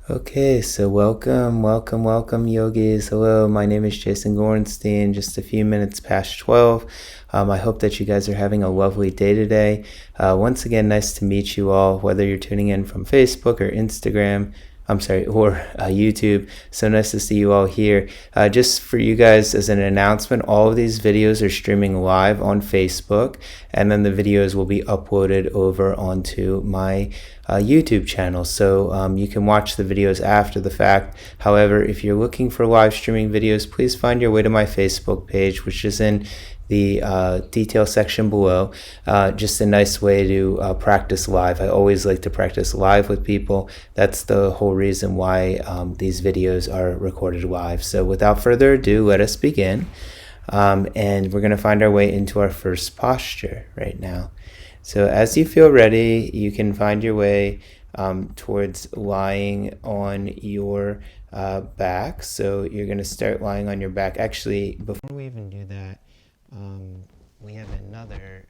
Okay, so welcome, yogis. Hello, my name is Jason Gorenstein. Just a few minutes past 12. I hope that you guys are having a lovely day today. Once again, nice to meet you all, whether you're tuning in from Facebook or Instagram. Or YouTube. So nice to see you all here. Just for you guys as an announcement, all of these videos are streaming live on Facebook, and then the videos will be uploaded over onto my YouTube channel. So you can watch the videos after the fact. However, if you're looking for live streaming videos, please find your way to my Facebook page, which is in the detail section below. Just a nice way to practice live. I always like to practice live with people. That's the whole reason why these videos are recorded live. So without further ado, let us begin. And we're going to find our way into our first posture right now. So as you feel ready, you can find your way towards lying on your back. So you're going to start lying on your back. Actually, before we even do that, we have another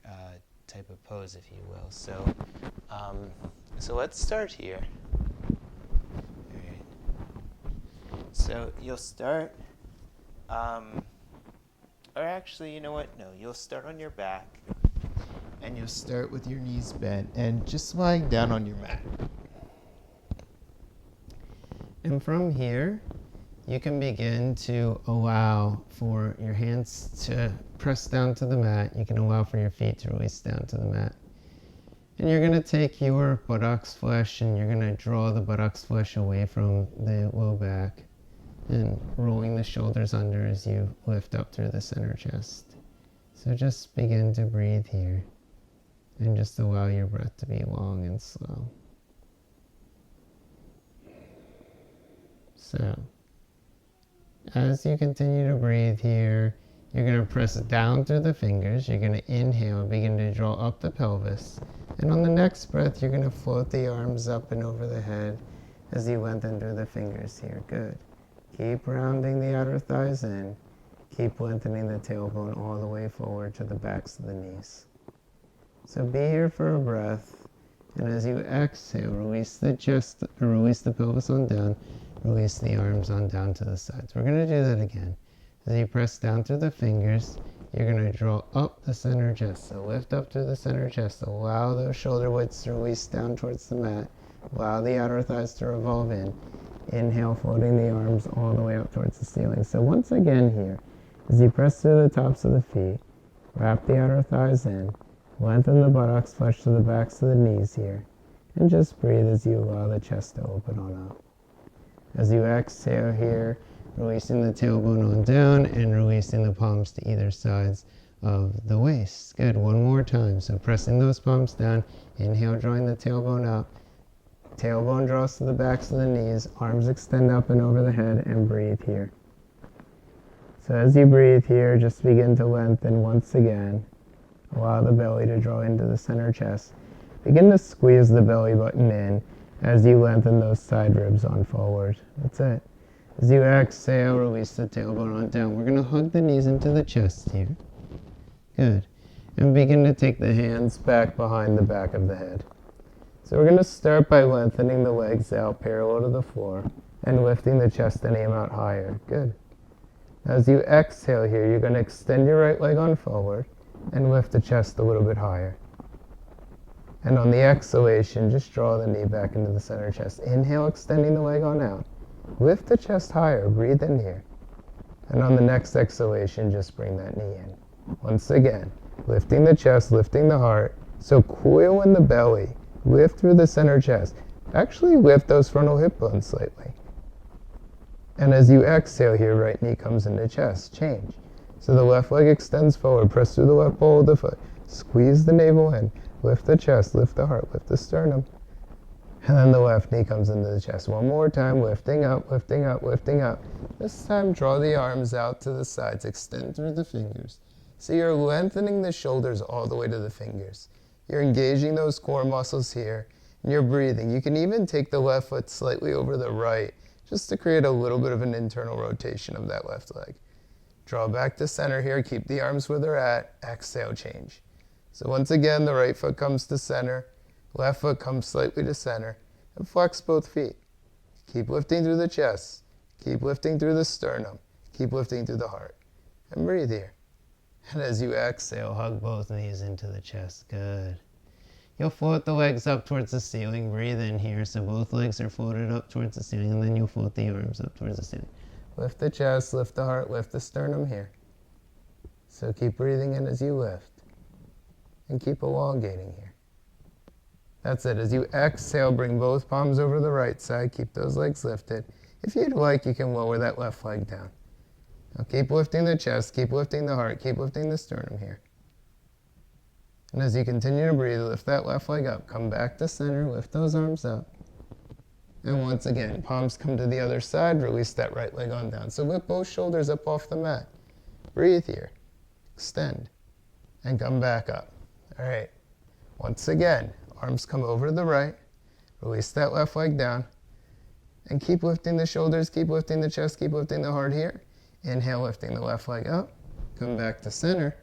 type of pose, if you will. So let's start here. All right. So you'll start, or actually, you know what? No, you'll start on your back, and you'll start with your knees bent and just lying down on your mat. And from here, you can begin to allow for your hands to press down to the mat. You can allow for your feet to release down to the mat. And you're going to take your buttocks flesh and you're going to draw the buttocks flesh away from the low back and rolling the shoulders under as you lift up through the center chest. So just begin to breathe here and just allow your breath to be long and slow. So as you continue to breathe here, you're going to press down through the fingers. You're going to inhale and begin to draw up the pelvis. And on the next breath, you're going to float the arms up and over the head as you lengthen through the fingers here. Good. Keep rounding the outer thighs in. Keep lengthening the tailbone all the way forward to the backs of the knees. So be here for a breath. And as you exhale, release the chest, or release the pelvis on down. Release the arms on down to the sides. We're going to do that again. As you press down through the fingers, you're going to draw up the center chest. So lift up through the center chest. Allow those shoulder widths to release down towards the mat. Allow the outer thighs to revolve in. Inhale, floating the arms all the way up towards the ceiling. So once again here, as you press through the tops of the feet, wrap the outer thighs in, lengthen the buttocks flesh to the backs of the knees here, and just breathe as you allow the chest to open on up. As you exhale here, releasing the tailbone on down and releasing the palms to either sides of the waist. Good, one more time. So pressing those palms down, inhale, drawing the tailbone up. Tailbone draws to the backs of the knees, arms extend up and over the head, and breathe here. So as you breathe here, just begin to lengthen once again. Allow the belly to draw into the center chest. Begin to squeeze the belly button in as you lengthen those side ribs on forward. That's it. As you exhale, release the tailbone on down. We're going to hug the knees into the chest here. Good. And begin to take the hands back behind the back of the head. So we're going to start by lengthening the legs out parallel to the floor and lifting the chest and aim out higher. Good. As you exhale here, you're going to extend your right leg on forward and lift the chest a little bit higher. And on the exhalation, just draw the knee back into the center chest. Inhale, extending the leg on out. Lift the chest higher. Breathe in here. And on the next exhalation, just bring that knee in. Once again, lifting the chest, lifting the heart. So coil in the belly. Lift through the center chest. Actually lift those frontal hip bones slightly. And as you exhale here, right knee comes into chest. Change. So the left leg extends forward. Press through the left ball of the foot. Squeeze the navel in. Lift the chest, lift the heart, lift the sternum. And then the left knee comes into the chest. One more time, lifting up, lifting up, lifting up. This time, draw the arms out to the sides, extend through the fingers. So you're lengthening the shoulders all the way to the fingers. You're engaging those core muscles here, and you're breathing. You can even take the left foot slightly over the right, just to create a little bit of an internal rotation of that left leg. Draw back to center here, keep the arms where they're at, exhale, change. So once again, the right foot comes to center, left foot comes slightly to center, and flex both feet. Keep lifting through the chest. Keep lifting through the sternum. Keep lifting through the heart. And breathe here. And as you exhale, hug both knees into the chest. Good. You'll float the legs up towards the ceiling. Breathe in here so both legs are floated up towards the ceiling, and then you'll float the arms up towards the ceiling. Lift the chest, lift the heart, lift the sternum here. So keep breathing in as you lift. And keep elongating here. That's it. As you exhale, bring both palms over the right side. Keep those legs lifted. If you'd like, you can lower that left leg down. Now keep lifting the chest, keep lifting the heart, keep lifting the sternum here. And as you continue to breathe, lift that left leg up. Come back to center, lift those arms up. And once again, palms come to the other side, release that right leg on down. So lift both shoulders up off the mat. Breathe here, extend, and come back up. All right, once again, arms come over to the right, release that left leg down, and keep lifting the shoulders, keep lifting the chest, keep lifting the heart here. Inhale, lifting the left leg up, come back to center,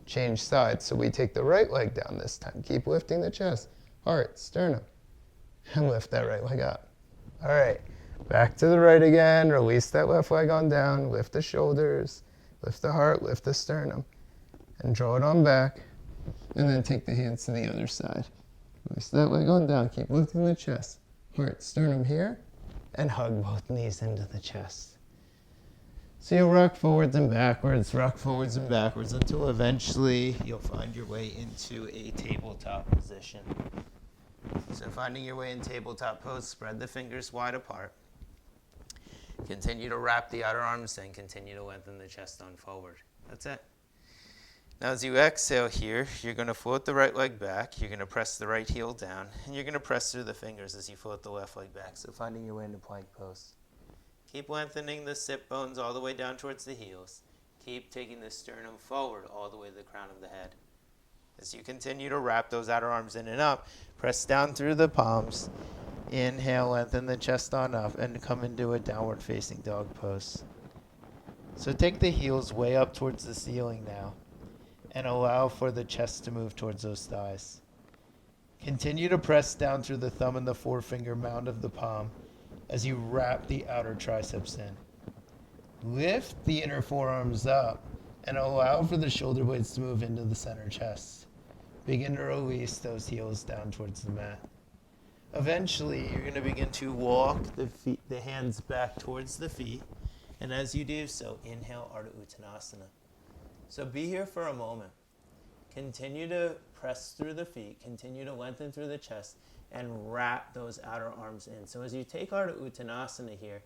change sides. So we take the right leg down this time. Keep lifting the chest, heart, sternum, and lift that right leg up. All right, back to the right again, release that left leg on down, lift the shoulders, lift the heart, lift the sternum, and draw it on back, and then take the hands to the other side. Release that leg on down, keep lifting the chest, heart, sternum here, and hug both knees into the chest. So you'll rock forwards and backwards until eventually you'll find your way into a tabletop position. So finding your way in tabletop pose, spread the fingers wide apart. Continue to wrap the outer arms in, continue to lengthen the chest on forward. That's it. Now as you exhale here, you're going to float the right leg back, you're going to press the right heel down, and you're going to press through the fingers as you float the left leg back. So finding your way into plank pose. Keep lengthening the sit bones all the way down towards the heels. Keep taking the sternum forward all the way to the crown of the head. As you continue to wrap those outer arms in and up, press down through the palms. Inhale, lengthen the chest on up, and come into a downward facing dog pose. So take the heels way up towards the ceiling now, and allow for the chest to move towards those thighs. Continue to press down through the thumb and the forefinger mound of the palm as you wrap the outer triceps in. Lift the inner forearms up and allow for the shoulder blades to move into the center chest. Begin to release those heels down towards the mat. Eventually, you're going to begin to walk the hands back towards the feet, and as you do so, inhale Ardha Uttanasana. So be here for a moment. Continue to press through the feet, continue to lengthen through the chest, and wrap those outer arms in. So as you take Ardha Uttanasana here,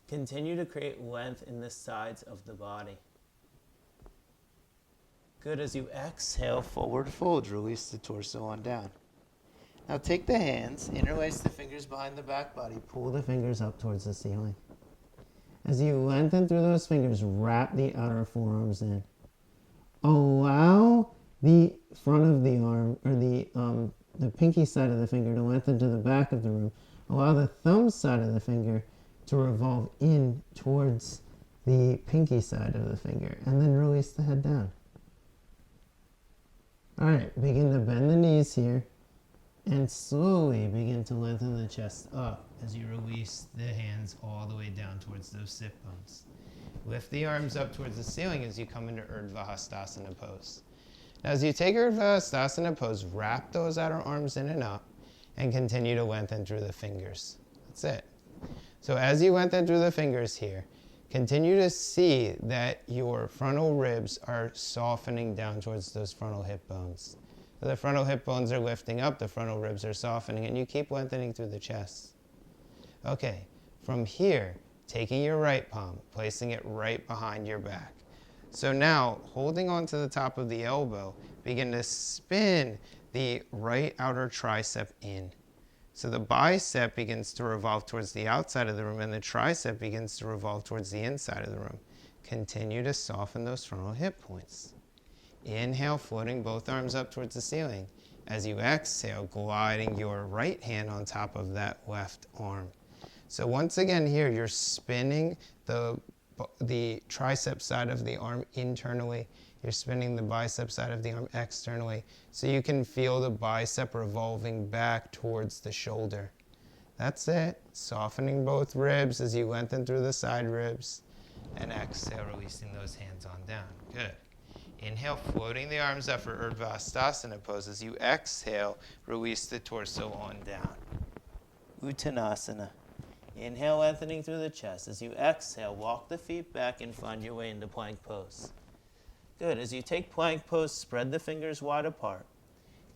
continue to create length in the sides of the body. Good. As you exhale, forward fold, release the torso on down. Now take the hands, interlace the fingers behind the back body, pull the fingers up towards the ceiling. As you lengthen through those fingers, wrap the outer forearms in. Allow the front of the arm, or the pinky side of the finger to lengthen to the back of the room. Allow the thumb side of the finger to revolve in towards the pinky side of the finger, and then release the head down. All right, begin to bend the knees here, and slowly begin to lengthen the chest up as you release the hands all the way down towards those sit bones. Lift the arms up towards the ceiling as you come into Urdhva Hastasana pose. Now as you take Urdhva Hastasana pose, wrap those outer arms in and up, and continue to lengthen through the fingers. That's it. So as you lengthen through the fingers here, continue to see that your frontal ribs are softening down towards those frontal hip bones. So the frontal hip bones are lifting up, the frontal ribs are softening, and you keep lengthening through the chest. Okay, from here, taking your right palm, placing it right behind your back. So now, holding on to the top of the elbow, begin to spin the right outer tricep in. So the bicep begins to revolve towards the outside of the room, and the tricep begins to revolve towards the inside of the room. Continue to soften those frontal hip points. Inhale, floating both arms up towards the ceiling. As you exhale, gliding your right hand on top of that left arm. So once again here, you're spinning the tricep side of the arm internally. You're spinning the bicep side of the arm externally. So you can feel the bicep revolving back towards the shoulder. That's it. Softening both ribs as you lengthen through the side ribs. And exhale, releasing those hands on down. Good. Inhale, floating the arms up for Urdhva Hastasana pose. As you exhale, release the torso on down. Uttanasana. Inhale, lengthening through the chest. As you exhale, walk the feet back and find your way into plank pose. Good. As you take plank pose, spread the fingers wide apart.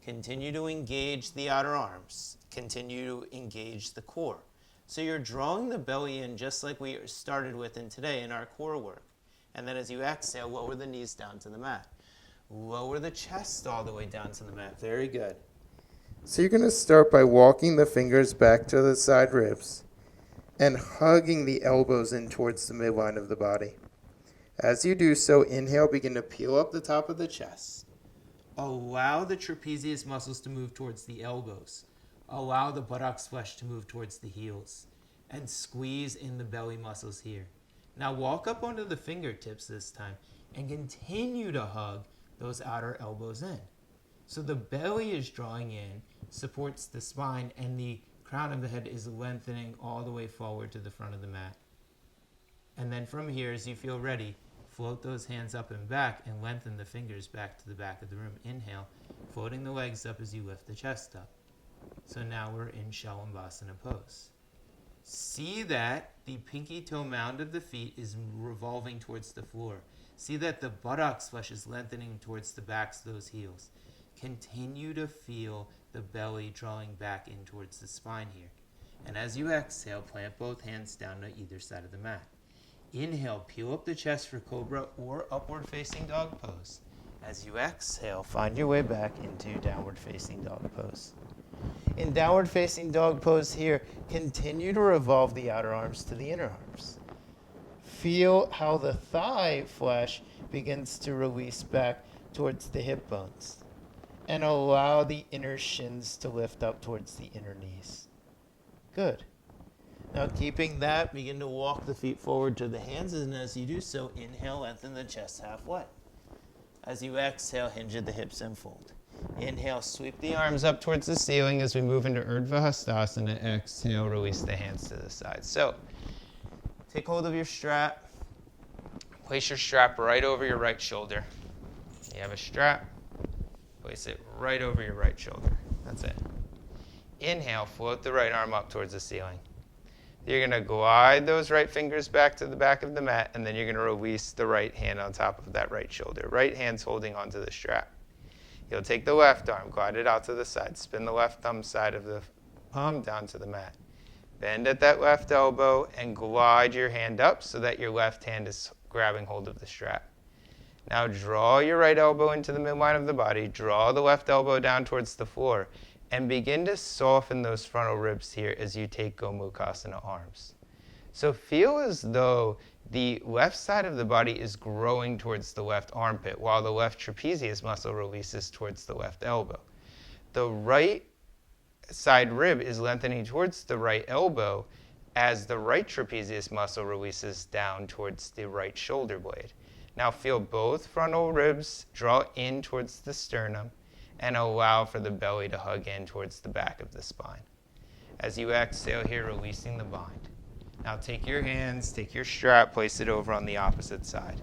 Continue to engage the outer arms. Continue to engage the core. So you're drawing the belly in just like we started with in today in our core work. And then as you exhale, lower the knees down to the mat. Lower the chest all the way down to the mat. Very good. So you're going to start by walking the fingers back to the side ribs and hugging the elbows in towards the midline of the body. As you do so, inhale, begin to peel up the top of the chest. Allow the trapezius muscles to move towards the elbows. Allow the buttocks flesh to move towards the heels. And squeeze in the belly muscles here. Now walk up onto the fingertips this time and continue to hug those outer elbows in. So the belly is drawing in, supports the spine, and the crown of the head is lengthening all the way forward to the front of the mat. And then from here, as you feel ready, float those hands up and back and lengthen the fingers back to the back of the room. Inhale, floating the legs up as you lift the chest up. So now we're in Shalabhasana pose. See that the pinky toe mound of the feet is revolving towards the floor. See that the buttocks flesh is lengthening towards the backs of those heels. Continue to feel the belly drawing back in towards the spine here. And as you exhale, plant both hands down to either side of the mat. Inhale, peel up the chest for cobra or upward facing dog pose. As you exhale, find your way back into downward facing dog pose. In downward facing dog pose here, continue to revolve the outer arms to the inner arms. Feel how the thigh flesh begins to release back towards the hip bones. And allow the inner shins to lift up towards the inner knees. Good. Now keeping that, begin to walk the feet forward to the hands, and as you do so, inhale, lengthen the chest halfway. As you exhale, hinge at the hips and fold. Inhale, sweep the arms up towards the ceiling as we move into Urdhva Hastasana. Exhale, release the hands to the side. So, take hold of your strap. Place your strap right over your right shoulder. You have a strap. Place it right over your right shoulder. That's it. Inhale, float the right arm up towards the ceiling. You're going to glide those right fingers back to the back of the mat, and then you're going to release the right hand on top of that right shoulder. Right hand's holding onto the strap. You'll take the left arm, glide it out to the side, spin the left thumb side of the palm down to the mat. Bend at that left elbow and glide your hand up so that your left hand is grabbing hold of the strap. Now draw your right elbow into the midline of the body, draw the left elbow down towards the floor, and begin to soften those frontal ribs here as you take Gomukhasana arms. So feel as though the left side of the body is growing towards the left armpit while the left trapezius muscle releases towards the left elbow. The right side rib is lengthening towards the right elbow as the right trapezius muscle releases down towards the right shoulder blade. Now feel both frontal ribs draw in towards the sternum and allow for the belly to hug in towards the back of the spine. As you exhale here, releasing the bind. Now take your hands, take your strap, place it over on the opposite side.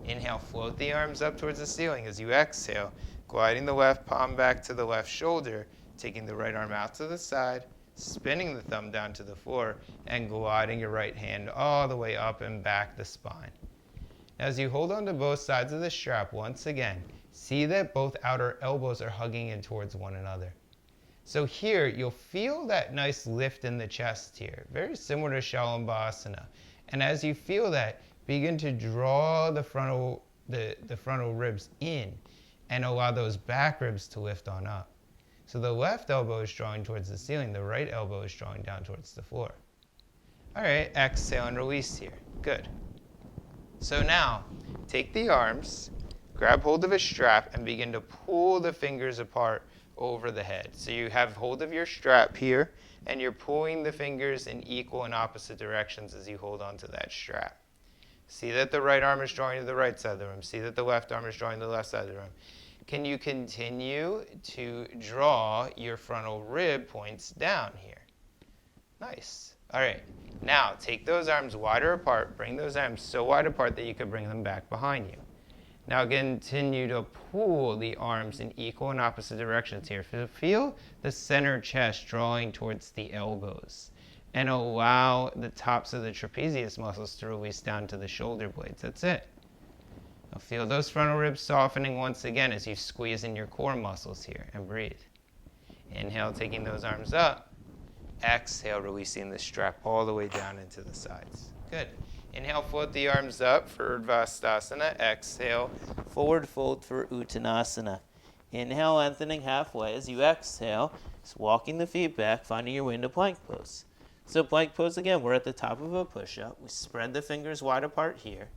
Inhale, float the arms up towards the ceiling. As you exhale, gliding the left palm back to the left shoulder, taking the right arm out to the side, spinning the thumb down to the floor, and gliding your right hand all the way up and back the spine. As you hold on to both sides of the strap, once again, see that both outer elbows are hugging in towards one another. So here, you'll feel that nice lift in the chest here, very similar to Shalabhasana. And as you feel that, begin to draw the frontal ribs in and allow those back ribs to lift on up. So the left elbow is drawing towards the ceiling, the right elbow is drawing down towards the floor. All right, exhale and release here. Good. So now, take the arms, grab hold of a strap, and begin to pull the fingers apart over the head. So you have hold of your strap here, and you're pulling the fingers in equal and opposite directions as you hold onto that strap. See that the right arm is drawing to the right side of the room. See that the left arm is drawing to the left side of the room. Can you continue to draw your frontal rib points down here? Nice. All right. Now, take those arms wider apart. Bring those arms so wide apart that you could bring them back behind you. Now continue to pull the arms in equal and opposite directions here. Feel the center chest drawing towards the elbows. And allow the tops of the trapezius muscles to release down to the shoulder blades. That's it. Now feel those frontal ribs softening once again as you squeeze in your core muscles here and breathe. Inhale, taking those arms up. Exhale, releasing the strap all the way down into the sides. Good. Inhale, float the arms up for Urdhva. Exhale, forward fold for Uttanasana. Inhale, lengthening halfway. As you exhale, just walking the feet back, finding your way into plank pose. So plank pose, again, we're at the top of a push-up. We spread the fingers wide apart here.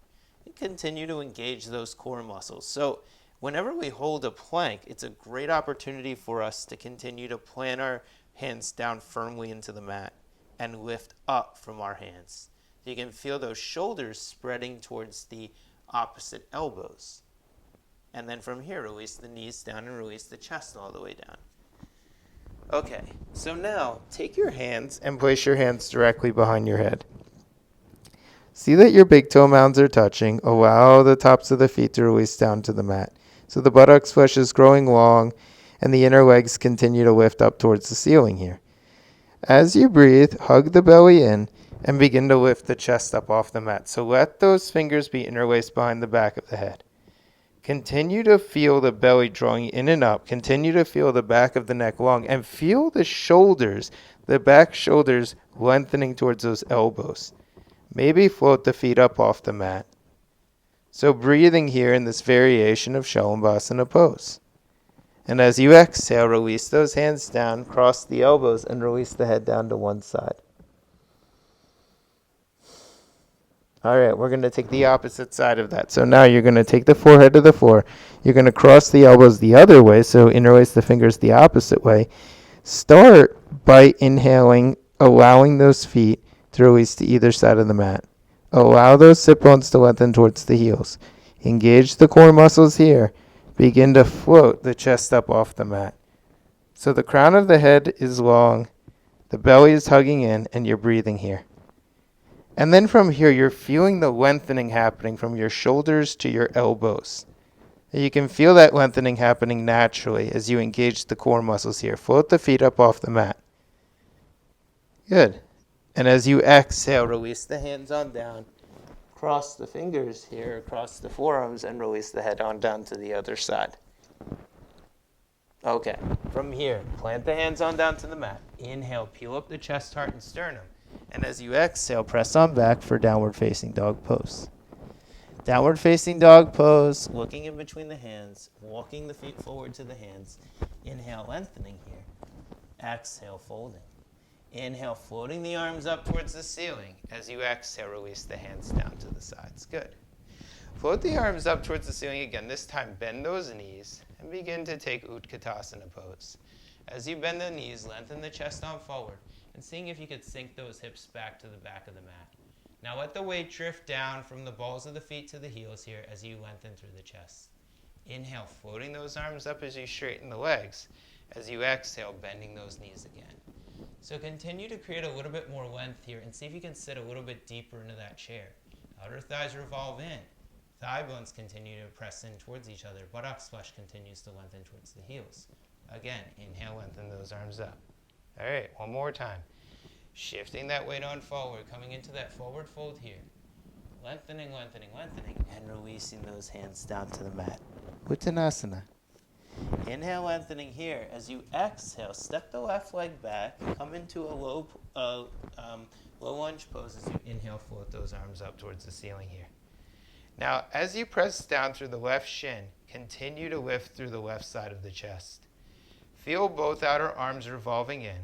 And continue to engage those core muscles. So whenever we hold a plank, it's a great opportunity for us to continue to plant our hands down firmly into the mat and lift up from our hands. You can feel those shoulders spreading towards the opposite elbows. And then from here, release the knees down and release the chest all the way down. Okay, so now take your hands and place your hands directly behind your head. See that your big toe mounds are touching. Allow the tops of the feet to release down to the mat. So the buttocks flesh is growing long and the inner legs continue to lift up towards the ceiling here. As you breathe, hug the belly in and begin to lift the chest up off the mat. So let those fingers be interlaced behind the back of the head. Continue to feel the belly drawing in and up. Continue to feel the back of the neck long and feel the shoulders, the back shoulders lengthening towards those elbows. Maybe float the feet up off the mat. So breathing here in this variation of Shalabhasana pose. And as you exhale, release those hands down, cross the elbows, and release the head down to one side. All right, we're going to take the opposite side of that. So now you're going to take the forehead to the floor. You're going to cross the elbows the other way, so interlace the fingers the opposite way. Start by inhaling, allowing those feet to release to either side of the mat. Allow those sit bones to lengthen towards the heels. Engage the core muscles here. Begin to float the chest up off the mat. So the crown of the head is long, the belly is hugging in, and you're breathing here. And then from here, you're feeling the lengthening happening from your shoulders to your elbows. You can feel that lengthening happening naturally as you engage the core muscles here. Float the feet up off the mat. Good. And as you exhale, release the hands on down. Cross the fingers here across the forearms and release the head on down to the other side. Okay, from here, plant the hands on down to the mat. Inhale, peel up the chest, heart, and sternum. And as you exhale, press on back for downward facing dog pose. Downward facing dog pose, looking in between the hands, walking the feet forward to the hands. Inhale, lengthening here. Exhale, folding. Inhale, floating the arms up towards the ceiling. As you exhale, release the hands down to the sides. Good. Float the arms up towards the ceiling again. This time, bend those knees and begin to take Utkatasana pose. As you bend the knees, lengthen the chest on forward and seeing if you could sink those hips back to the back of the mat. Now let the weight drift down from the balls of the feet to the heels here as you lengthen through the chest. Inhale, floating those arms up as you straighten the legs. As you exhale, bending those knees again. So continue to create a little bit more length here and see if you can sit a little bit deeper into that chair. Outer thighs revolve in. Thigh bones continue to press in towards each other. Buttocks flesh continues to lengthen towards the heels. Again, inhale, lengthen those arms up. All right, one more time. Shifting that weight on forward, coming into that forward fold here. Lengthening, lengthening, lengthening, and releasing those hands down to the mat. Uttanasana. Inhale, lengthening here. As you exhale, step the left leg back, come into a low lunge pose as you inhale, float those arms up towards the ceiling here. Now, as you press down through the left shin, continue to lift through the left side of the chest. Feel both outer arms revolving in.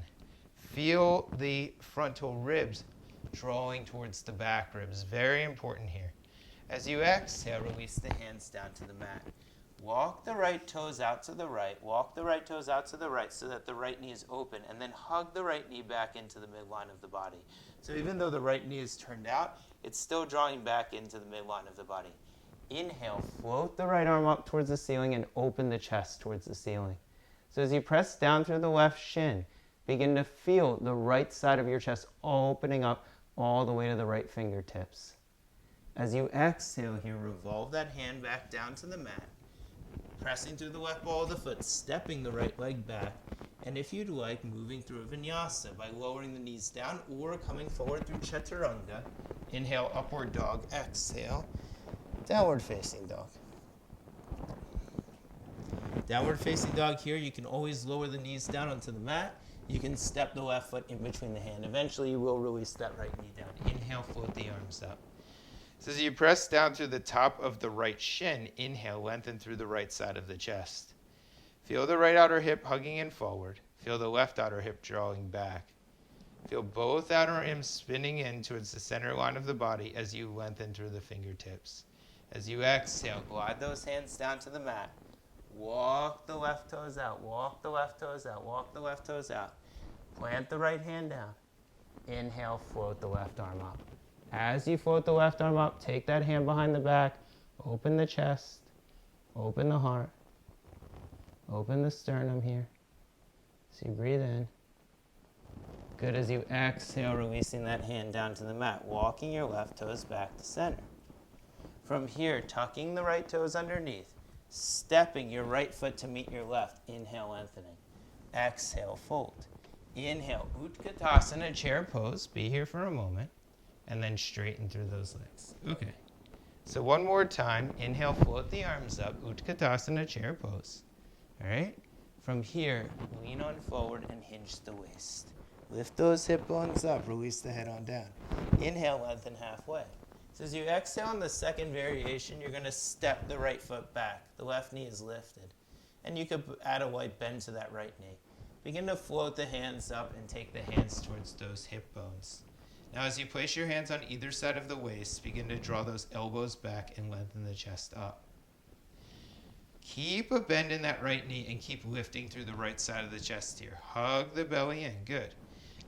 Feel the frontal ribs drawing towards the back ribs. Very important here. As you exhale, release the hands down to the mat. Walk the right toes out to the right. Walk the right toes out to the right so that the right knee is open. And then hug the right knee back into the midline of the body. So even though the right knee is turned out, it's still drawing back into the midline of the body. Inhale, float the right arm up towards the ceiling and open the chest towards the ceiling. So as you press down through the left shin, begin to feel the right side of your chest opening up all the way to the right fingertips. As you exhale here, revolve that hand back down to the mat, pressing through the left ball of the foot, stepping the right leg back, and if you'd like, moving through a vinyasa by lowering the knees down or coming forward through chaturanga. Inhale, upward dog. Exhale, downward facing dog. Downward facing dog here, you can always lower the knees down onto the mat. You can step the left foot in between the hand. Eventually, you will release that right knee down. Inhale, float the arms up. So as you press down through the top of the right shin, inhale, lengthen through the right side of the chest. Feel the right outer hip hugging in forward. Feel the left outer hip drawing back. Feel both outer arms spinning in towards the center line of the body as you lengthen through the fingertips. As you exhale, glide those hands down to the mat. Walk the left toes out, walk the left toes out, walk the left toes out. Plant the right hand down. Inhale, float the left arm up. As you float the left arm up, take that hand behind the back, open the chest, open the heart, open the sternum here. So you breathe in. Good. As you exhale, releasing that hand down to the mat, walking your left toes back to center. From here, tucking the right toes underneath, stepping your right foot to meet your left. Inhale, lengthening. Exhale, fold. Inhale, Utkatasana, chair pose. Be here for a moment. And then straighten through those legs. Okay. So one more time. Inhale, float the arms up. Utkatasana, chair pose. All right? From here, lean on forward and hinge the waist. Lift those hip bones up. Release the head on down. Inhale, lengthen halfway. So as you exhale on the second variation, you're going to step the right foot back. The left knee is lifted. And you could add a light bend to that right knee. Begin to float the hands up and take the hands towards those hip bones. Now as you place your hands on either side of the waist, begin to draw those elbows back and lengthen the chest up. Keep a bend in that right knee and keep lifting through the right side of the chest here. Hug the belly in. Good.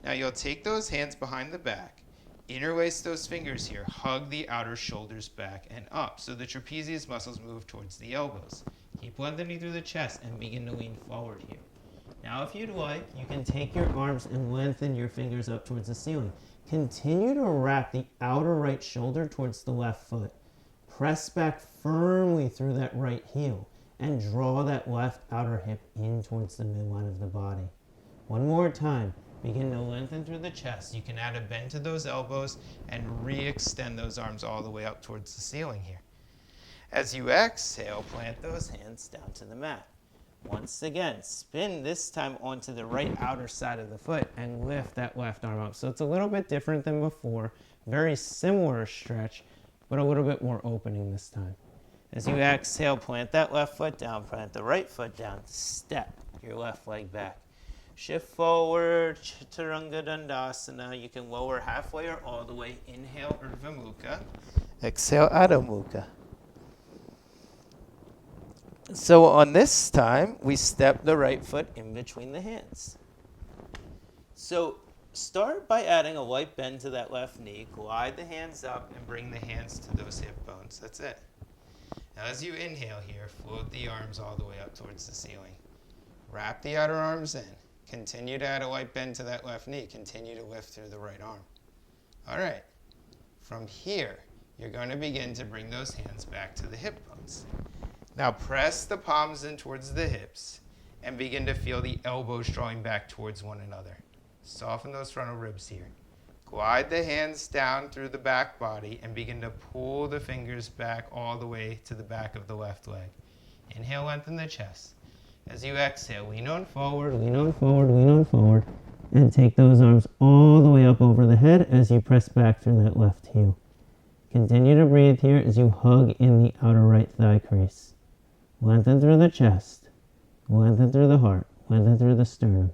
Now you'll take those hands behind the back, interlace those fingers here, hug the outer shoulders back and up so the trapezius muscles move towards the elbows. Keep lengthening through the chest and begin to lean forward here. Now if you'd like, you can take your arms and lengthen your fingers up towards the ceiling. Continue to wrap the outer right shoulder towards the left foot. Press back firmly through that right heel and draw that left outer hip in towards the midline of the body. One more time. Begin to lengthen through the chest. You can add a bend to those elbows and re-extend those arms all the way up towards the ceiling here. As you exhale, plant those hands down to the mat. Once again, spin this time onto the right outer side of the foot and lift that left arm up. So it's a little bit different than before. Very similar stretch, but a little bit more opening this time. As you exhale, plant that left foot down, plant the right foot down, step your left leg back. Shift forward, Chaturanga Dandasana. You can lower halfway or all the way. Inhale, Urdhva Mukha. Exhale, Adho Mukha. So on this time, we step the right foot in between the hands. So start by adding a light bend to that left knee. Glide the hands up and bring the hands to those hip bones. That's it. Now as you inhale here, float the arms all the way up towards the ceiling. Wrap the outer arms in. Continue to add a light bend to that left knee. Continue to lift through the right arm. All right. From here, you're going to begin to bring those hands back to the hip bones. Now press the palms in towards the hips and begin to feel the elbows drawing back towards one another. Soften those frontal ribs here. Glide the hands down through the back body and begin to pull the fingers back all the way to the back of the left leg. Inhale, lengthen the chest. As you exhale, lean on forward, lean on forward, lean on forward, and take those arms all the way up over the head as you press back through that left heel. Continue to breathe here as you hug in the outer right thigh crease. Lengthen through the chest, lengthen through the heart, lengthen through the sternum.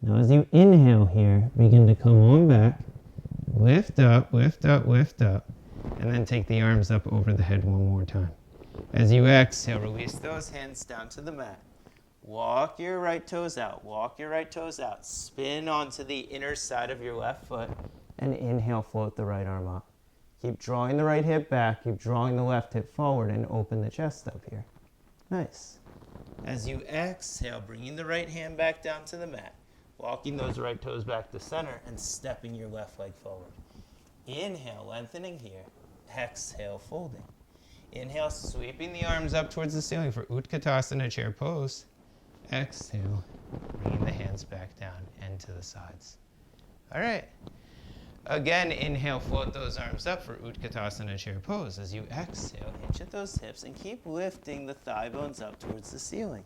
Now as you inhale here, begin to come on back, lift up, lift up, lift up, and then take the arms up over the head one more time. As you exhale, release those hands down to the mat. Walk your right toes out. Walk your right toes out. Spin onto the inner side of your left foot. And inhale, float the right arm up. Keep drawing the right hip back. Keep drawing the left hip forward and open the chest up here. Nice. As you exhale, bringing the right hand back down to the mat. walking those right toes back to center and stepping your left leg forward. Inhale, lengthening here. Exhale, folding. Inhale, sweeping the arms up towards the ceiling for Utkatasana chair pose. Exhale, bringing the hands back down and to the sides. All right. Again, inhale, float those arms up for Utkatasana chair pose. As you exhale, hinge at those hips and keep lifting the thigh bones up towards the ceiling.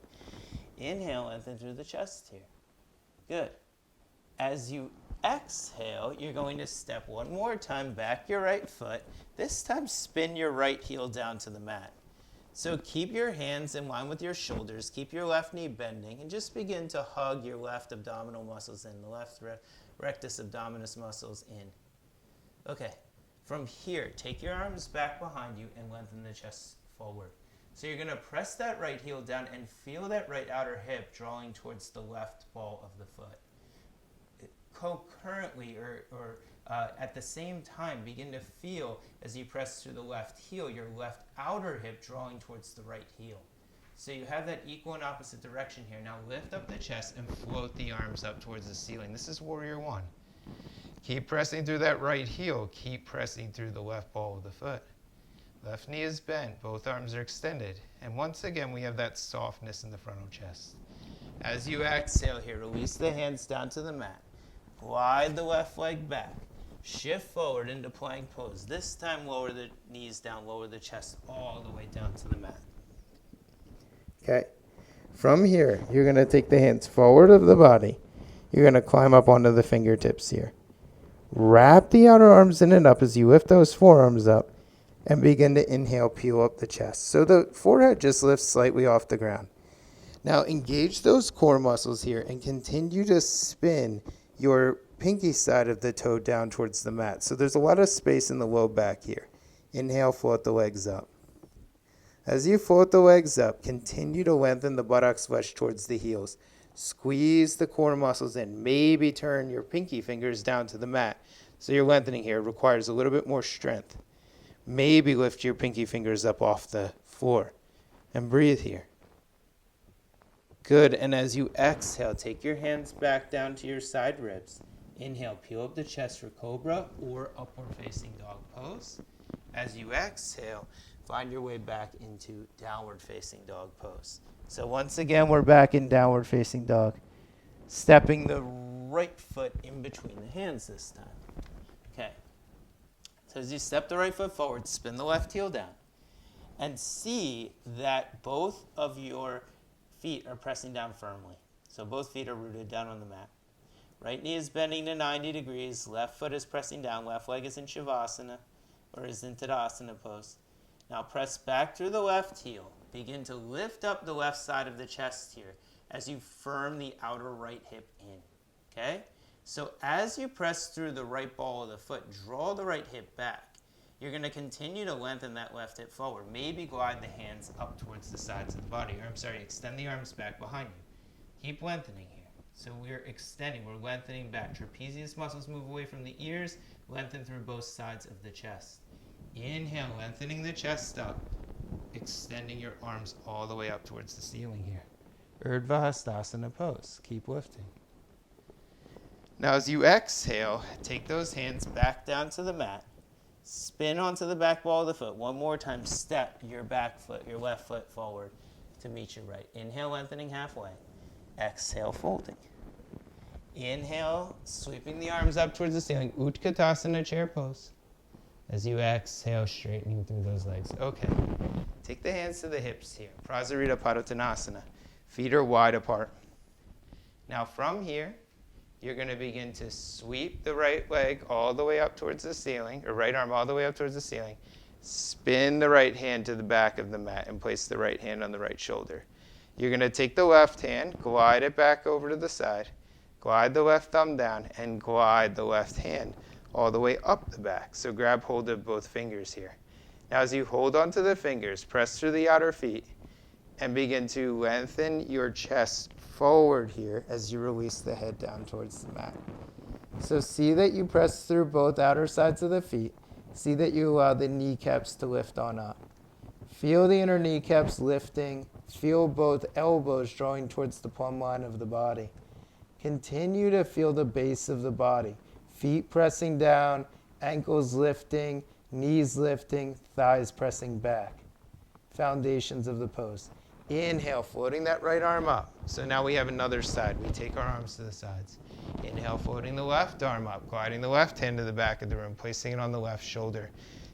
Inhale, lengthen through the chest here. Good. As you exhale, you're going to step one more time back your right foot. This time, spin your right heel down to the mat. So keep your hands in line with your shoulders, keep your left knee bending, and just begin to hug your left abdominal muscles in, the left rectus abdominis muscles in. Okay, from here, take your arms back behind you and lengthen the chest forward. So you're going to press that right heel down and feel that right outer hip drawing towards the left ball of the foot. Concurrently or at the same time, begin to feel as you press through the left heel, your left outer hip drawing towards the right heel. So you have that equal and opposite direction here. Now lift up the chest and float the arms up towards the ceiling. This is warrior one. Keep pressing through that right heel. Keep pressing through the left ball of the foot. Left knee is bent. Both arms are extended. And once again, we have that softness in the frontal chest. As you exhale here, release the hands down to the mat. Glide the left leg back. Shift forward into plank pose. This time, lower the knees down, lower the chest all the way down to the mat. Okay. From here, you're going to take the hands forward of the body. You're going to climb up onto the fingertips here. Wrap the outer arms in and up as you lift those forearms up and begin to inhale, peel up the chest. So the forehead just lifts slightly off the ground. Now engage those core muscles here and continue to spin your pinky side of the toe down towards the mat. So there's a lot of space in the low back here. Inhale, float the legs up. As you float the legs up, continue to lengthen the buttocks flesh towards the heels. Squeeze the core muscles in. Maybe turn your pinky fingers down to the mat. So you're lengthening here. It requires a little bit more strength. Maybe lift your pinky fingers up off the floor. And breathe here. Good. And as you exhale, take your hands back down to your side ribs. Inhale, peel up the chest for cobra or upward facing dog pose. As you exhale, find your way back into downward facing dog pose. So once again, we're back in downward facing dog. Stepping the right foot in between the hands this time. Okay. So as you step the right foot forward, spin the left heel down. And see that both of your feet are pressing down firmly. So both feet are rooted down on the mat. Right knee is bending to 90 degrees. Left foot is pressing down. Left leg is in Shavasana or is in Tadasana pose. Now press back through the left heel. Begin to lift up the left side of the chest here as you firm the outer right hip in. Okay? So as you press through the right ball of the foot, draw the right hip back. You're going to continue to lengthen that left hip forward. Maybe glide the hands up towards the sides of the body. Extend the arms back behind you. Keep lengthening here. So we're extending, we're lengthening back. Trapezius muscles move away from the ears, lengthen through both sides of the chest. Inhale, lengthening the chest up, extending your arms all the way up towards the ceiling here. Urdhva Hastasana pose. Keep lifting. Now as you exhale, take those hands back down to the mat. Spin onto the back ball of the foot. One more time, step your back foot, your left foot forward to meet your right. Inhale, lengthening halfway. Exhale, folding. Inhale, sweeping the arms up towards the ceiling. Utkatasana chair pose. As you exhale, straightening through those legs. Okay. Take the hands to the hips here. Prasarita Padottanasana. Feet are wide apart. Now from here, you're going to begin to sweep the right leg all the way up towards the ceiling, or right arm all the way up towards the ceiling. Spin the right hand to the back of the mat and place the right hand on the right shoulder. You're going to take the left hand, glide it back over to the side, glide the left thumb down, and glide the left hand all the way up the back. So grab hold of both fingers here. Now as you hold onto the fingers, press through the outer feet and begin to lengthen your chest forward here as you release the head down towards the mat. So see that you press through both outer sides of the feet. See that you allow the kneecaps to lift on up. Feel the inner kneecaps lifting. Feel both elbows drawing towards the plumb line of the body. Continue to feel the base of the body. Feet pressing down, ankles lifting, knees lifting, thighs pressing back. Foundations of the pose. Inhale, floating that right arm up. So now we have another side. We take our arms to the sides. Inhale, floating the left arm up, gliding the left hand to the back of the room, placing it on the left shoulder.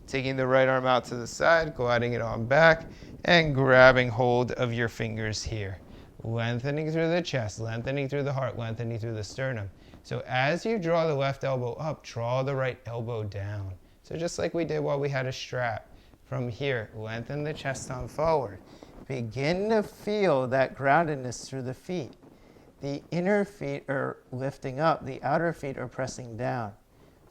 Taking the right arm out to the side, gliding it on back, and grabbing hold of your fingers here. Lengthening through the chest, lengthening through the heart, lengthening through the sternum. So as you draw the left elbow up, draw the right elbow down. So just like we did while we had a strap. From here, lengthen the chest on forward. Begin to feel that groundedness through the feet. The inner feet are lifting up, the outer feet are pressing down.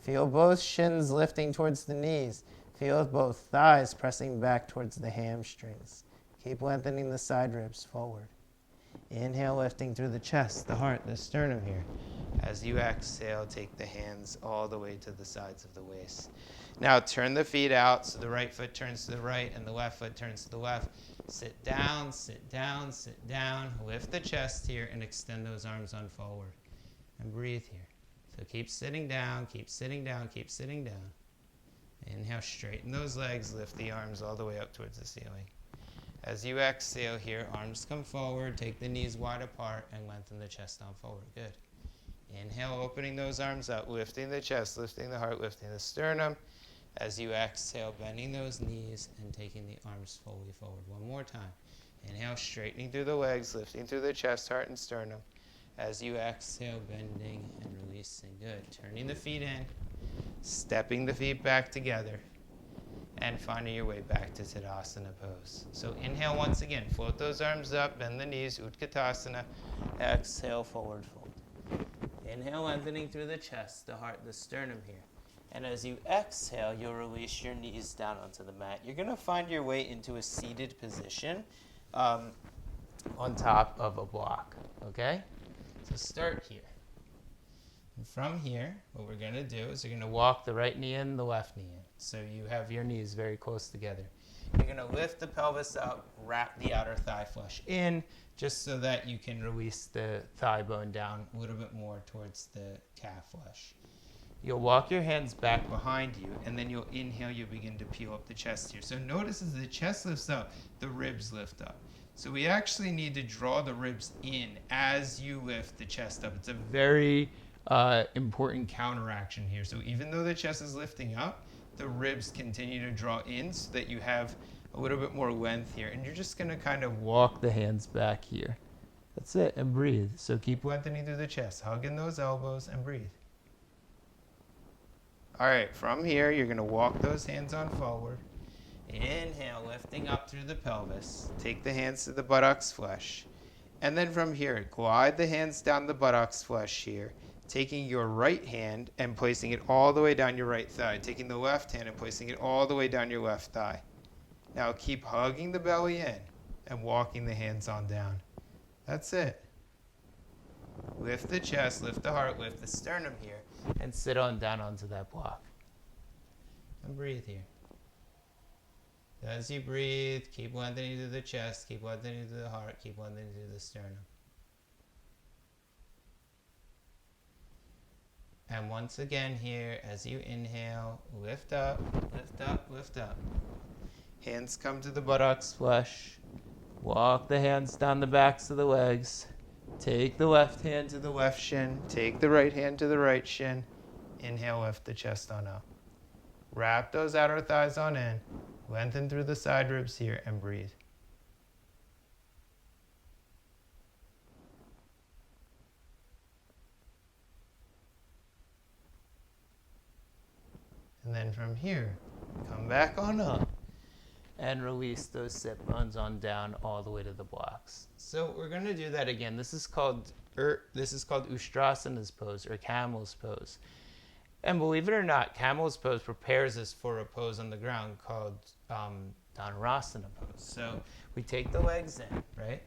Feel both shins lifting towards the knees. Feel both thighs pressing back towards the hamstrings. Keep lengthening the side ribs forward. Inhale, lifting through the chest, the heart, the sternum here. As you exhale, take the hands all the way to the sides of the waist. Now turn the feet out so the right foot turns to the right and the left foot turns to the left. Sit down, sit down, sit down. Lift the chest here and extend those arms on forward. And breathe here. So keep sitting down, keep sitting down, keep sitting down. Inhale, straighten those legs, lift the arms all the way up towards the ceiling. As you exhale here, arms come forward, take the knees wide apart, and lengthen the chest down forward. Good. Inhale, opening those arms up, lifting the chest, lifting the heart, lifting the sternum. As you exhale, bending those knees and taking the arms fully forward. One more time. Inhale, straightening through the legs, lifting through the chest, heart, and sternum. As you exhale, bending and releasing. Good. Turning the feet in, stepping the feet back together, and finding your way back to Tadasana pose. So inhale once again. Float those arms up, bend the knees, Utkatasana. Exhale, forward fold. Inhale, lengthening through the chest, the heart, the sternum here. And as you exhale, you'll release your knees down onto the mat. You're going to find your way into a seated position on top of a block, okay? So start here. And from here, what we're going to do is you're going to walk the right knee in, the left knee in. So you have your knees very close together. You're going to lift the pelvis up, wrap the outer thigh flesh in, just so that you can release the thigh bone down a little bit more towards the calf flesh. You'll walk your hands back behind you, and then you'll inhale, you'll begin to peel up the chest here. So notice as the chest lifts up, the ribs lift up. So we actually need to draw the ribs in as you lift the chest up. It's a very important counteraction here. So even though the chest is lifting up, the ribs continue to draw in so that you have a little bit more length here. And you're just going to kind of walk the hands back here. That's it, and breathe. So keep lengthening through the chest, hugging those elbows, and breathe. All right, from here, you're going to walk those hands on forward. Inhale, lifting up through the pelvis. Take the hands to the buttocks flesh. And then from here, glide the hands down the buttocks flesh here, taking your right hand and placing it all the way down your right thigh, taking the left hand and placing it all the way down your left thigh. Now keep hugging the belly in and walking the hands on down. That's it. Lift the chest, lift the heart, lift the sternum here, and sit on down onto that block. And breathe here. As you breathe, keep lengthening through the chest, keep lengthening through the heart, keep lengthening through the sternum. And once again here, as you inhale, lift up, lift up, lift up. Hands come to the buttocks flesh. Walk the hands down the backs of the legs. Take the left hand to the left shin. Take the right hand to the right shin. Inhale, lift the chest on up. Wrap those outer thighs on in. Lengthen through the side ribs here and breathe. And then from here, come back on up and release those sit bones on down all the way to the blocks. So we're going to do that again. This is called Ustrasana's pose, or camel's pose. And believe it or not, camel's pose prepares us for a pose on the ground called Dhanurasana pose. So we take the legs in, right?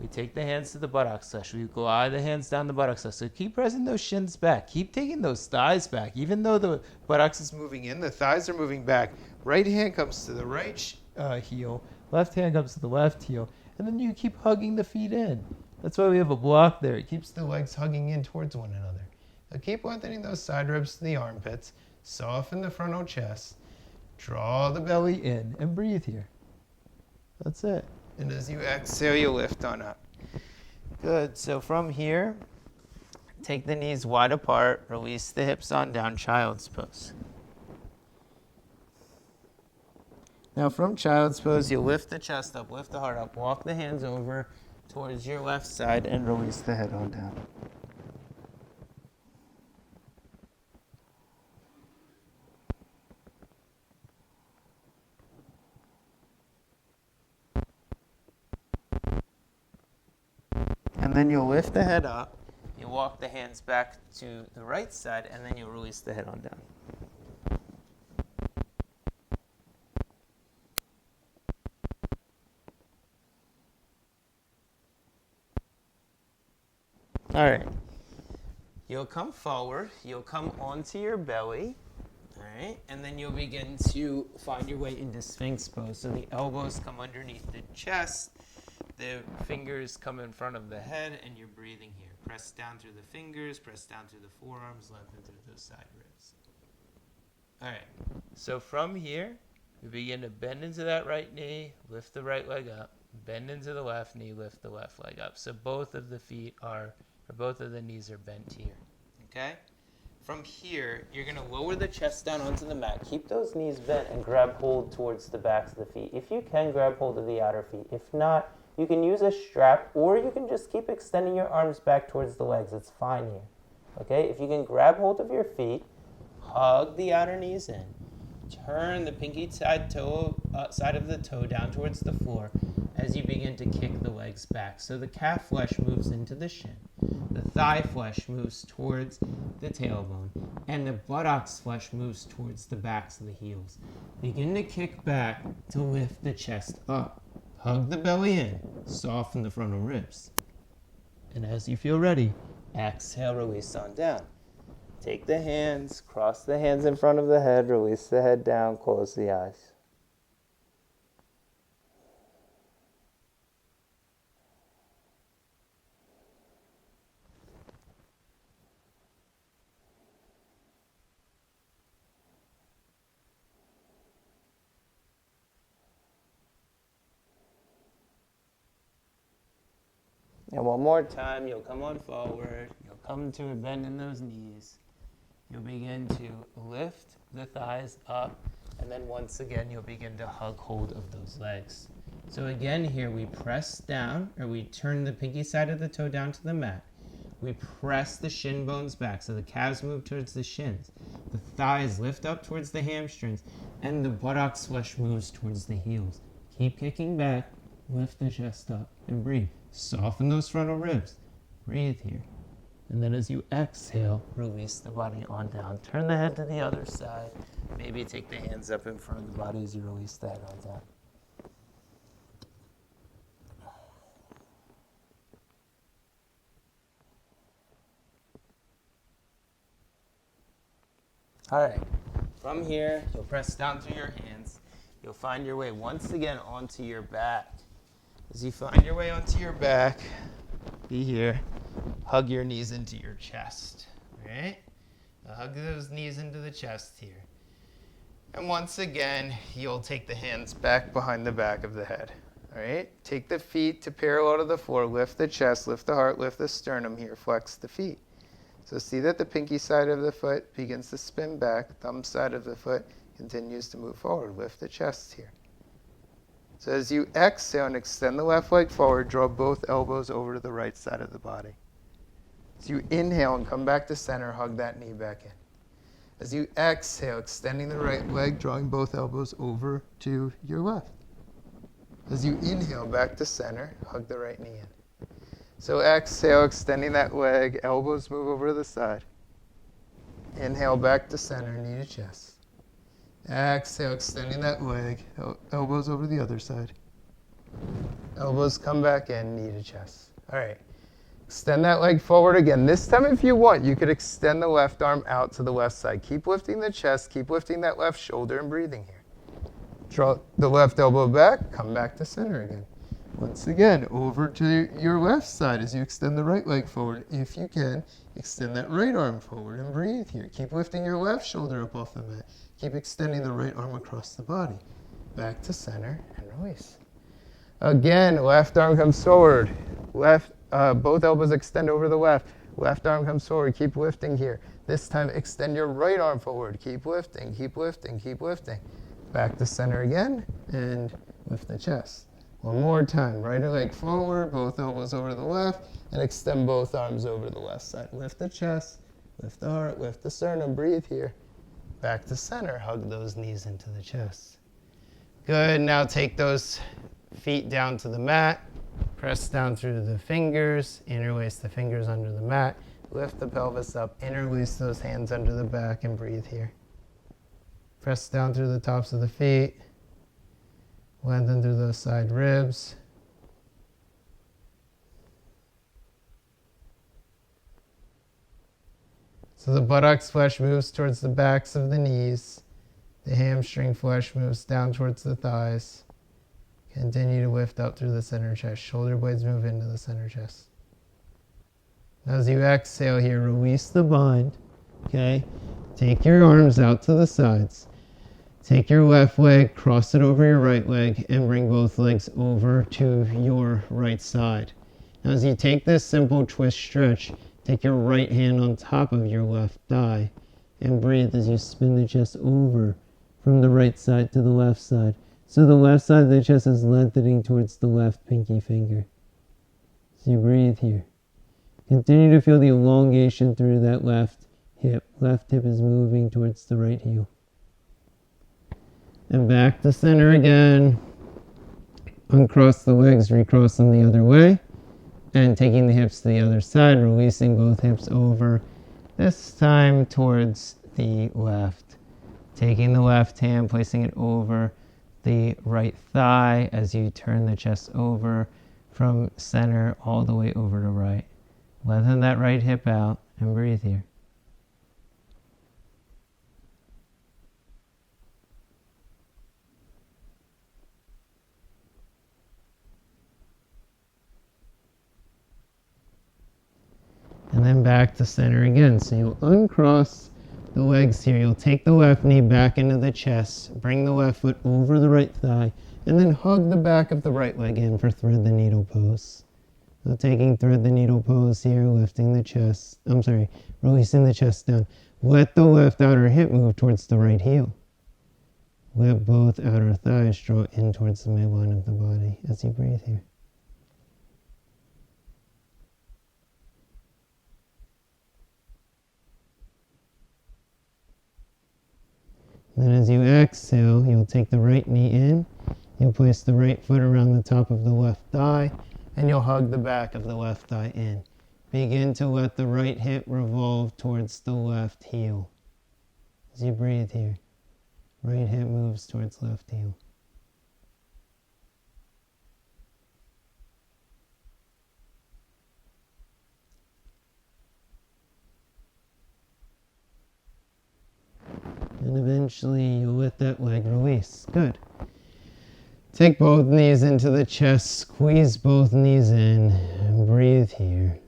We take the hands to the buttocks flesh. We glide the hands down the buttocks flesh. So keep pressing those shins back. Keep taking those thighs back. Even though the buttocks is moving in, the thighs are moving back. Right hand comes to the right heel. Left hand comes to the left heel. And then you keep hugging the feet in. That's why we have a block there. It keeps the legs hugging in towards one another. Now keep lengthening those side ribs to the armpits. Soften the frontal chest. Draw the belly in and breathe here. That's it. And as you exhale, you lift on up. Good. So from here, take the knees wide apart. Release the hips on down, child's pose. Now from child's pose, you lift the chest up, lift the heart up, walk the hands over towards your left side and release the head on down. And then you'll lift the head up, you walk the hands back to the right side, and then you'll release the head on down. All right. You'll come forward, you'll come onto your belly, all right, and then you'll begin to find your way into Sphinx pose. So the elbows come underneath the chest, the fingers come in front of the head, and you're breathing here. Press down through the fingers, press down through the forearms, lengthen through those side ribs. All right, so from here, we begin to bend into that right knee, lift the right leg up, bend into the left knee, lift the left leg up. So both of the feet are, or both of the knees are bent here, okay? From here, you're gonna lower the chest down onto the mat. Keep those knees bent and grab hold towards the backs of the feet. If you can, grab hold of the outer feet. If not, you can use a strap, or you can just keep extending your arms back towards the legs. It's fine here, okay? If you can grab hold of your feet, hug the outer knees in. Turn the pinky side of the toe down towards the floor as you begin to kick the legs back. So the calf flesh moves into the shin. The thigh flesh moves towards the tailbone. And the buttocks flesh moves towards the backs of the heels. Begin to kick back to lift the chest up. Hug the belly in. Soften the frontal ribs. And as you feel ready, exhale, release on down. Take the hands, cross the hands in front of the head, release the head down, close the eyes. And one more time, you'll come on forward, you'll come to a bend in those knees. You'll begin to lift the thighs up, and then once again, you'll begin to hug hold of those legs. So again here, we press down, or we turn the pinky side of the toe down to the mat. We press the shin bones back, so the calves move towards the shins. The thighs lift up towards the hamstrings, and the buttocks flesh moves towards the heels. Keep kicking back, lift the chest up, and breathe. Soften those frontal ribs. Breathe here. And then as you exhale, release the body on down. Turn the head to the other side. Maybe take the hands up in front of the body as you release the head on down. All right. From here, you'll press down through your hands. You'll find your way once again onto your back. As you find your way onto your back, be here. Hug your knees into your chest, all right? Hug those knees into the chest here. And once again, you'll take the hands back behind the back of the head, all right? Take the feet to parallel to the floor. Lift the chest, lift the heart, lift the sternum here. Flex the feet. So see that the pinky side of the foot begins to spin back. Thumb side of the foot continues to move forward. Lift the chest here. So as you exhale and extend the left leg forward, draw both elbows over to the right side of the body. As you inhale and come back to center, hug that knee back in. As you exhale, extending the right leg, drawing both elbows over to your left. As you inhale back to center, hug the right knee in. So exhale, extending that leg, elbows move over to the side. Inhale back to center, knee to chest. Exhale, extending that leg, elbows over the other side. Elbows come back in, knee to chest. All right. Extend that leg forward again. This time, if you want, you could extend the left arm out to the left side. Keep lifting the chest, keep lifting that left shoulder and breathing here. Draw the left elbow back, come back to center again. Once again, over to your left side as you extend the right leg forward. If you can, extend that right arm forward and breathe here. Keep lifting your left shoulder up off the mat. Keep extending the right arm across the body. Back to center and release. Again, left arm comes forward. Both elbows extend over the left. Left arm comes forward. Keep lifting here. This time, extend your right arm forward. Keep lifting, keep lifting, keep lifting. Back to center again and lift the chest. One more time, right leg forward, both elbows over to the left, and extend both arms over to the left side. Lift the chest, lift the heart, lift the sternum, breathe here. Back to center, hug those knees into the chest. Good, now take those feet down to the mat, press down through the fingers, interlace the fingers under the mat, lift the pelvis up, interlace those hands under the back, and breathe here. Press down through the tops of the feet. Lengthen through those side ribs. So the buttocks flesh moves towards the backs of the knees. The hamstring flesh moves down towards the thighs. Continue to lift up through the center chest. Shoulder blades move into the center chest. Now as you exhale here, release the bind. Okay? Take your arms out to the sides. Take your left leg, cross it over your right leg, and bring both legs over to your right side. Now as you take this simple twist stretch, take your right hand on top of your left thigh and breathe as you spin the chest over from the right side to the left side. So the left side of the chest is lengthening towards the left pinky finger. So you breathe here. Continue to feel the elongation through that left hip. Left hip is moving towards the right heel. And back to center again. Uncross the legs, recross them the other way. And taking the hips to the other side, releasing both hips over. This time towards the left. Taking the left hand, placing it over the right thigh as you turn the chest over from center all the way over to right. Lengthen that right hip out and breathe here. And then back to center again. So you'll uncross the legs here. You'll take the left knee back into the chest, bring the left foot over the right thigh, and then hug the back of the right leg in for thread the needle pose. So taking thread the needle pose here, lifting the chest, releasing the chest down. Let the left outer hip move towards the right heel. Let both outer thighs draw in towards the midline of the body as you breathe here. Then as you exhale, you'll take the right knee in, you'll place the right foot around the top of the left thigh, and you'll hug the back of the left thigh in. Begin to let the right hip revolve towards the left heel. As you breathe here, right hip moves towards left heel. And eventually you'll let that leg release. Good. Take both knees into the chest, squeeze both knees in, and breathe here.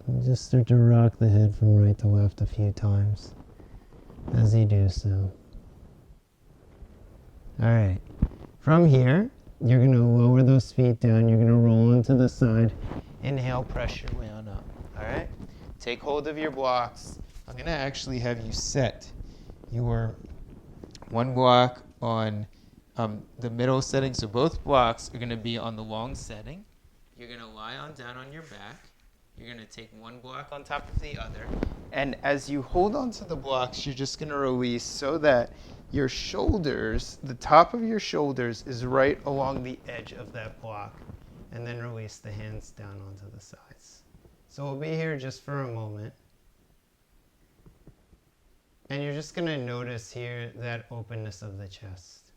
And just start to rock the head from right to left a few times as you do so. Alright, from here, you're going to lower those feet down, you're going to roll onto the side. Inhale, press your way on up. Alright, take hold of your blocks. I'm going to actually have you set your one block on the middle setting. So both blocks are going to be on the long setting. You're going to lie on down on your back. You're going to take one block on top of the other. And as you hold on to the blocks, you're just going to release so that your shoulders, the top of your shoulders is right along the edge of that block. And then release the hands down onto the sides. So we'll be here just for a moment. And you're just going to notice here that openness of the chest.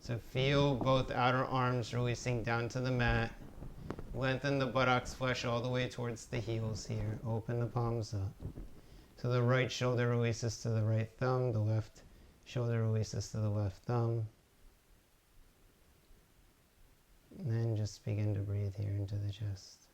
So feel both outer arms releasing down to the mat. Lengthen the buttocks flesh all the way towards the heels here. Open the palms up. So the right shoulder releases to the right thumb. The left shoulder releases to the left thumb. And then just begin to breathe here into the chest.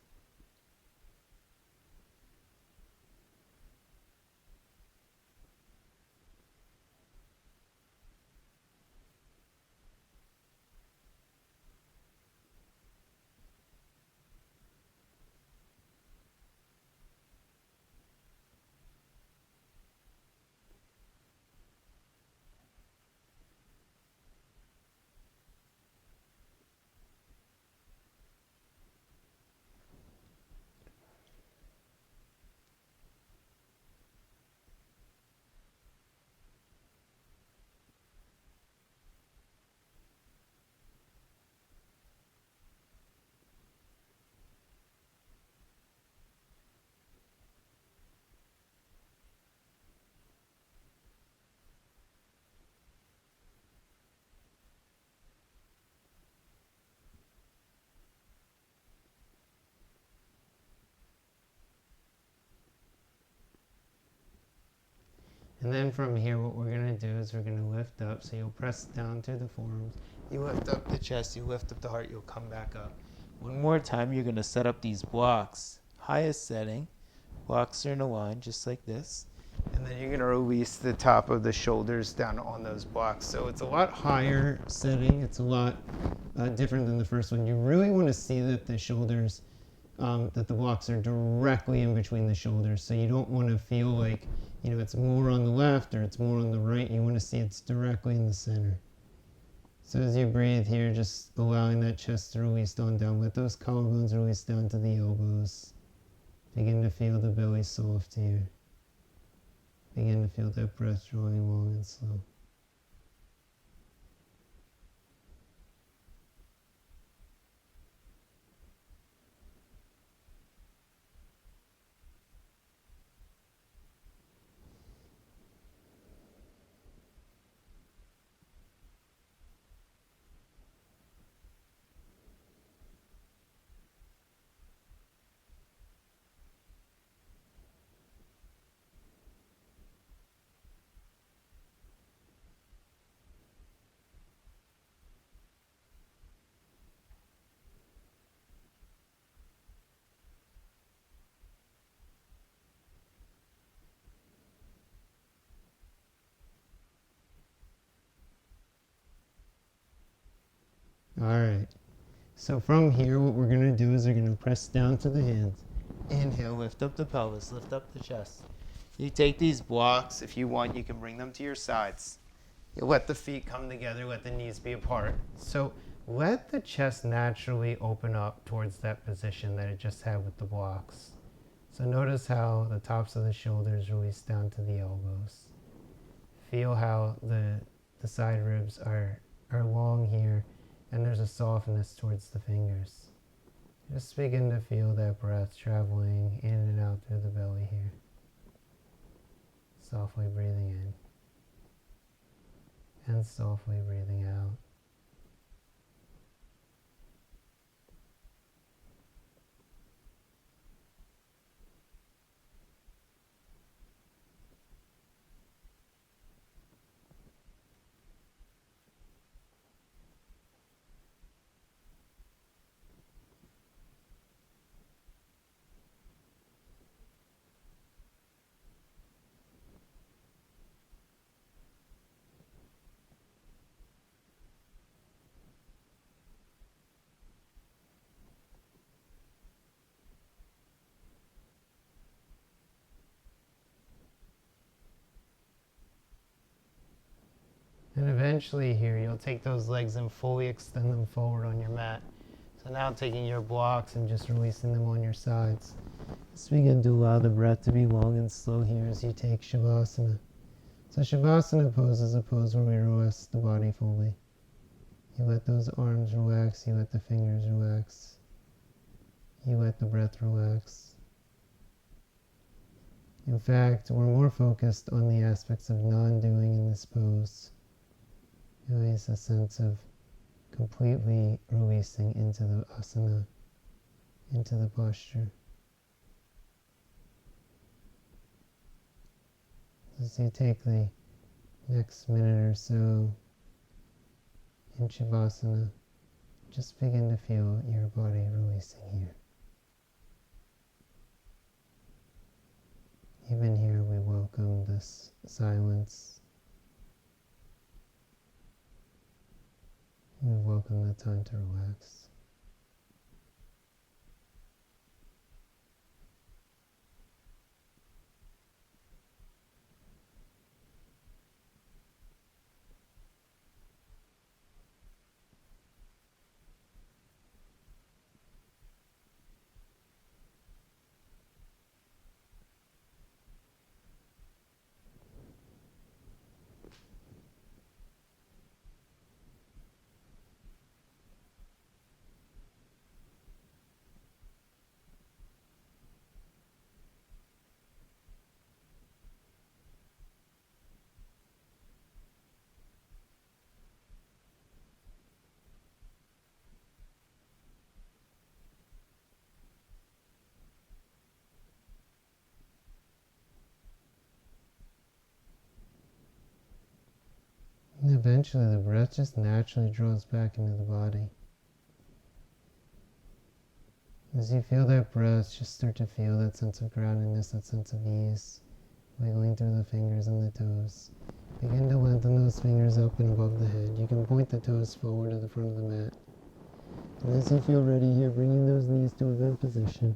And then from here, what we're going to do is we're going to lift up. So you'll press down through the forearms. You lift up the chest, you lift up the heart, you'll come back up. One more time, you're going to set up these blocks. Highest setting, blocks are in a line just like this. And then you're going to release the top of the shoulders down on those blocks. So it's a lot higher setting. It's a lot different than the first one. You really want to see that the shoulders, that the blocks are directly in between the shoulders. So you don't want to feel like, it's more on the left or it's more on the right. You want to see it's directly in the center. So as you breathe here, just allowing that chest to release on down. Let those collarbones release down to the elbows. Begin to feel the belly soft here. Begin to feel that breath drawing long and slow. All right. So from here, what we're going to do is we're going to press down to the hands. Inhale, lift up the pelvis, lift up the chest. You take these blocks. If you want, you can bring them to your sides. You let the feet come together, let the knees be apart. So let the chest naturally open up towards that position that it just had with the blocks. So notice how the tops of the shoulders release down to the elbows. Feel how the side ribs are long here, and there's a softness towards the fingers. Just begin to feel that breath traveling in and out through the belly here. Softly breathing in and softly breathing out. And eventually here, you'll take those legs and fully extend them forward on your mat. So now taking your blocks and just releasing them on your sides. Just begin to allow the breath to be long and slow here as you take Shavasana. So Shavasana pose is a pose where we relax the body fully. You let those arms relax, you let the fingers relax. You let the breath relax. In fact, we're more focused on the aspects of non-doing in this pose. Really is a sense of completely releasing into the asana, into the posture. As you take the next minute or so in Shavasana, just begin to feel your body releasing here. Even here, we welcome this silence. We welcome the time to relax. And eventually the breath just naturally draws back into the body. As you feel that breath, just start to feel that sense of groundedness, that sense of ease, wiggling through the fingers and the toes. Begin to lengthen those fingers up and above the head. You can point the toes forward to the front of the mat. And as you feel ready here, bringing those knees to a good position,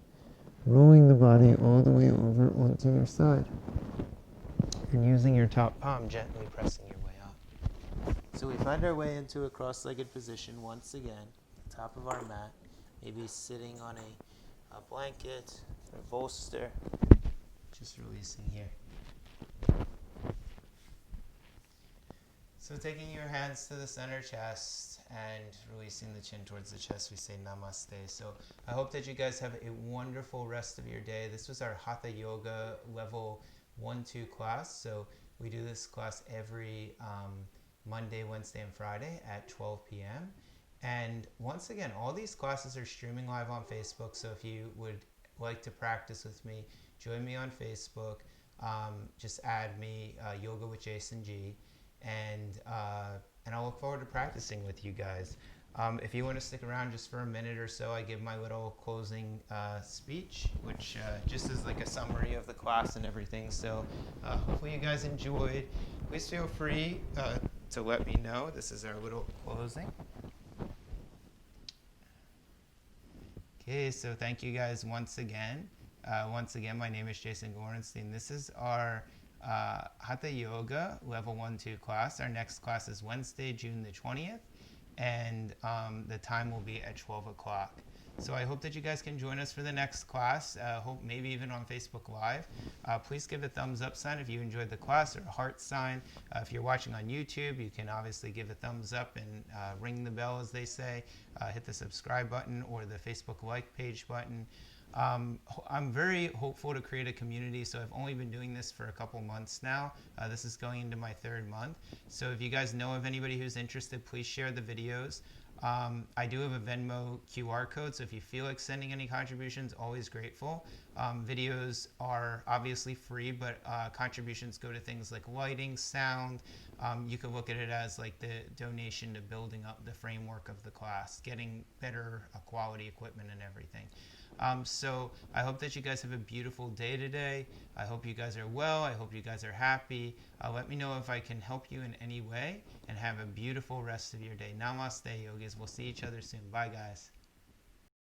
rolling the body all the way over onto your side. And using your top palm, gently pressing your way up. So we find our way into a cross-legged position once again, top of our mat, maybe sitting on a blanket or bolster, just releasing here. So taking your hands to the center chest and releasing the chin towards the chest, we say namaste. So I hope that you guys have a wonderful rest of your day. This was our Hatha Yoga level 1-2 class. So we do this class every Monday, Wednesday, and Friday at 12 p.m. And once again, all these classes are streaming live on Facebook. So if you would like to practice with me, join me on Facebook. Just add me, Yoga with Jason G. And I'll look forward to practicing with you guys. If you want to stick around just for a minute or so, I give my little closing speech, which just is like a summary of the class and everything. So hopefully you guys enjoyed. Please feel free to let me know. This is our little closing. Okay, so thank you guys once again. My name is Jason Gorenstein. This is our Hatha Yoga Level 1-2 class. Our next class is Wednesday, June the 20th, and the time will be at 12 o'clock. So I hope that you guys can join us for the next class, hope maybe even on Facebook Live. Please give a thumbs up sign if you enjoyed the class, or a heart sign. If you're watching on YouTube, you can obviously give a thumbs up and ring the bell, as they say. Hit the subscribe button or the Facebook like page button. I'm very hopeful to create a community, so I've only been doing this for a couple months now. This is going into my 3rd month. So if you guys know of anybody who's interested, please share the videos. I do have a Venmo QR code, so if you feel like sending any contributions, always grateful. Videos are obviously free, but contributions go to things like lighting, sound. You could look at it as like the donation to building up the framework of the class, getting better quality equipment and everything. So I hope that you guys have a beautiful day today. I hope you guys are well. I hope you guys are happy. Let me know if I can help you in any way, and have a beautiful rest of your day. Namaste, yogis. We'll see each other soon. Bye, guys.